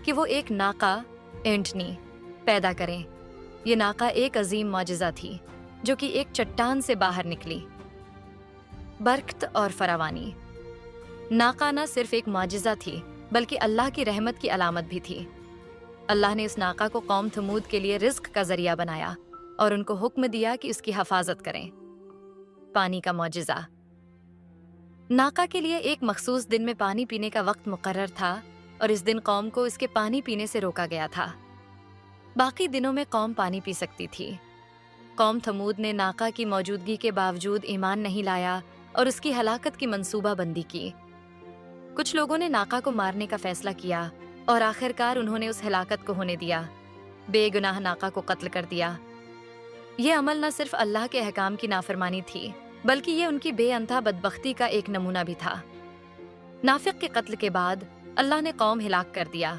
کہ وہ ایک ناقہ اینٹنی پیدا کریں۔ یہ ناقہ ایک عظیم معجزہ تھی جو کہ ایک چٹان سے باہر نکلی۔ برکت اور فراوانی۔ ناقہ نہ صرف ایک معجزہ تھی بلکہ اللہ کی رحمت کی علامت بھی تھی۔ اللہ نے اس ناقہ کو قوم تھمود کے لیے رزق کا ذریعہ بنایا اور ان کو حکم دیا کہ اس کی حفاظت کریں۔ پانی کا معجزہ۔ ناقہ کے لیے ایک مخصوص دن میں پانی پینے کا وقت مقرر تھا اور اس دن قوم کو اس کے پانی پینے سے روکا گیا تھا۔ باقی دنوں میں قوم پانی پی سکتی تھی۔ قوم تھمود نے ناقہ کی موجودگی کے باوجود ایمان نہیں لایا اور اس کی ہلاکت کی منصوبہ بندی کی۔ کچھ لوگوں نے ناقہ کو مارنے کا فیصلہ کیا اور آخرکار انہوں نے اس ہلاکت کو ہونے دیا، بے گناہ ناقہ کو قتل کر دیا۔ یہ عمل نہ صرف اللہ کے احکام کی نافرمانی تھی بلکہ یہ ان کی بے انتہا بدبختی کا ایک نمونہ بھی تھا۔ نافق کے قتل کے بعد اللہ نے قوم ہلاک کر دیا